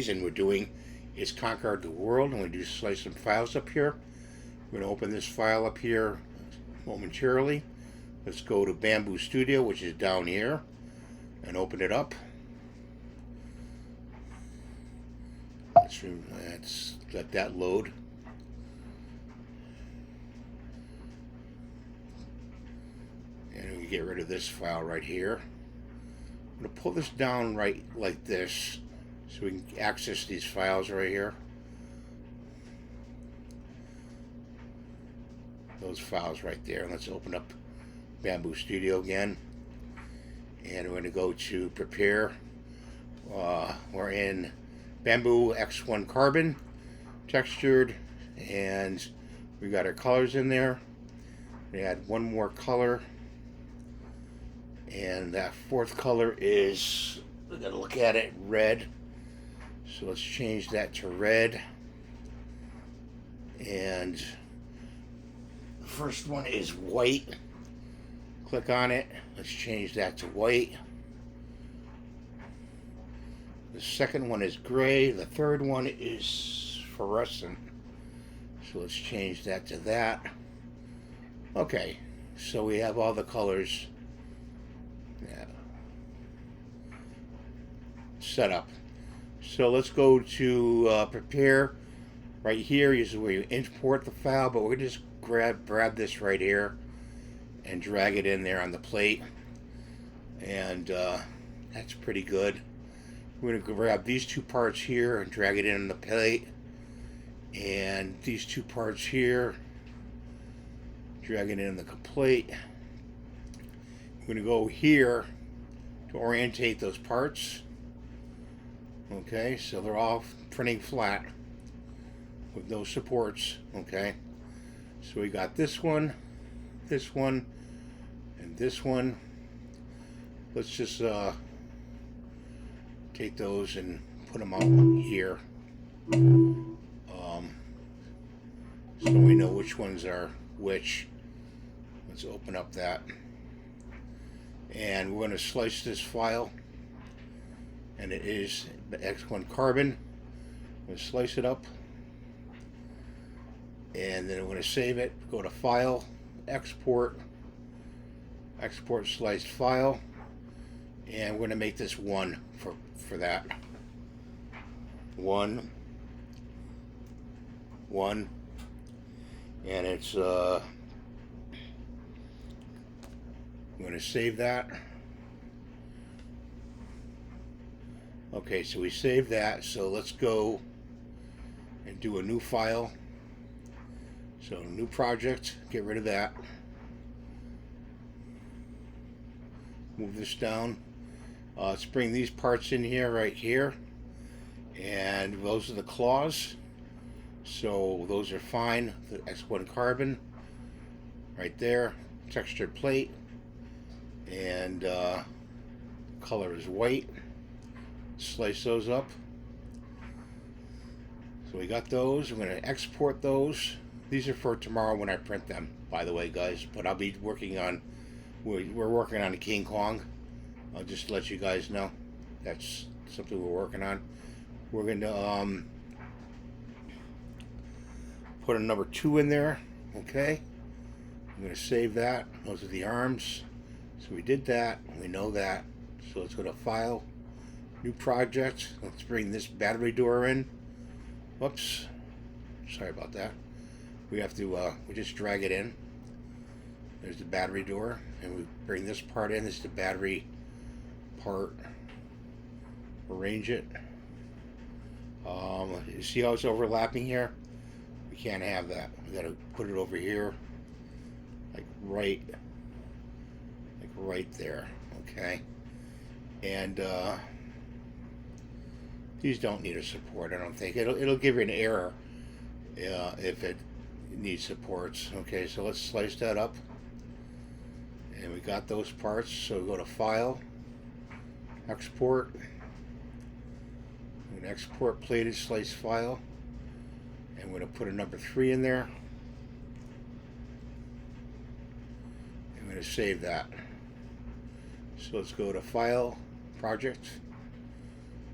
And we're doing is Conquered the World, and we do slice some files up here. We're going to open this file up here momentarily. Let's go to Bamboo Studio, which is down here, and open it up. Let's let that load. And we get rid of this file right here. I'm going to pull this down right like this so we can access these files right here. Those files right there. Let's open up Bamboo Studio again. And we're going to go to Prepare. We're in Bamboo X1 Carbon, textured, and we got our colors in there. We add one more color. And that fourth color is, we gotta look at it, red. So let's change that to red. And the first one is white. Click on it. Let's change that to white. The second one is gray. The third one is fluorescent. So let's change that to that. Okay, so we have all the colors set up. So let's go to Prepare. Right here is where you import the file, but we're going to just grab this right here and drag it in there on the plate. And that's pretty good. We're going to grab these two parts here and drag it in on the plate. And these two parts here, drag it in the plate. We're going to go here to orientate those parts. Okay, so they're all printing flat with no supports. Okay, so we got this one, and this one. Let's just take those and put them out here, so we know which ones are which. Let's open up that, and we're going to slice this file, and it is the X1 Carbon. I'm going to slice it up, and then I'm going to save it. Go to File, Export Sliced File, and we're going to make this one for that. One, and it's I'm going to save that. Okay, so we saved that, so let's go and do a new file. So new project, get rid of that. Move this down. Let's bring these parts in here, right here. And those are the claws. So those are fine. The X1 Carbon, right there. Textured plate. And color is white. Slice those up. So we got those. We're going to export those. These are for tomorrow when I print them, by the way, guys. But I'll be working on, we're working on a King Kong. I'll just let you guys know. That's something we're working on. We're going to put a number 2 in there. Okay. I'm going to save that. Those are the arms. So we did that. We know that. So let's go to File. New project. Let's bring this battery door in. Whoops. Sorry about that. We have to, we just drag it in. There's the battery door. And we bring this part in. This is the battery part. Arrange it. You see how it's overlapping here? We can't have that. We gotta put it over here. Like right there. Okay. And, these don't need a support, I don't think. It'll give you an error if it needs supports. Okay, so let's slice that up. And we got those parts, so we go to File, Export. I'm going to export plated slice file. And we're going to put a number 3 in there. I'm going to save that. So let's go to File, Project.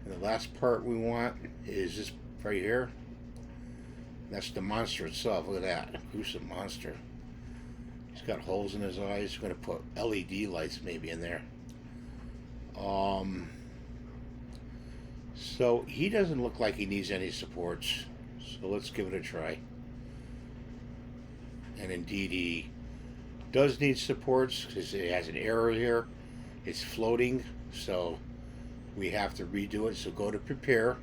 And the last part we want is this right here. That's the monster itself. Look at that. Who's a monster? He's got holes in his eyes. We're going to put LED lights maybe in there. So he doesn't look like he needs any supports. So let's give it a try. And indeed he does need supports because it has an error here. It's floating, so we have to redo it. So go to prepare,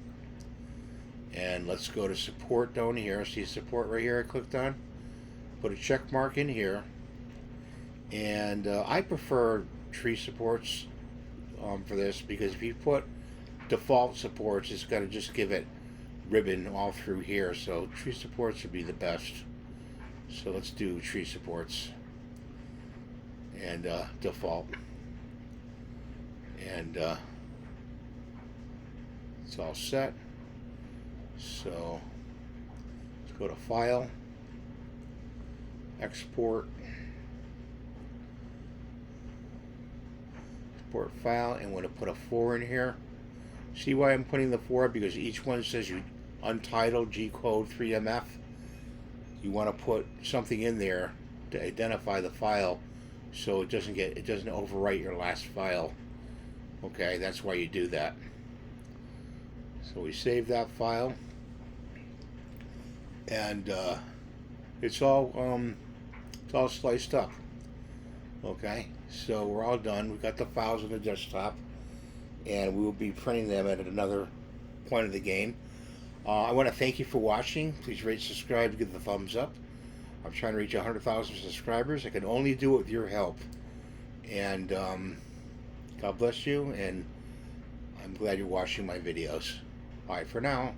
and let's go to support down here. See support right here I clicked on? Put a check mark in here. And I prefer tree supports for this, because if you put default supports, it's going to just give it ribbon all through here. So tree supports would be the best. So let's do tree supports and default, and it's all set. So let's go to file, export file, and we're going to put a 4 in here. See why I'm putting the 4? Because each one says you untitled G code 3MF. You want to put something in there to identify the file, so it doesn't overwrite your last file. Okay, that's why you do that. So we save that file, and it's all sliced up. Okay, so we're all done. We've got the files on the desktop, and we will be printing them at another point of the game. I want to thank you for watching. Please rate, subscribe, give the thumbs up. I'm trying to reach 100,000 subscribers. I can only do it with your help. And God bless you, and I'm glad you're watching my videos. Bye for now.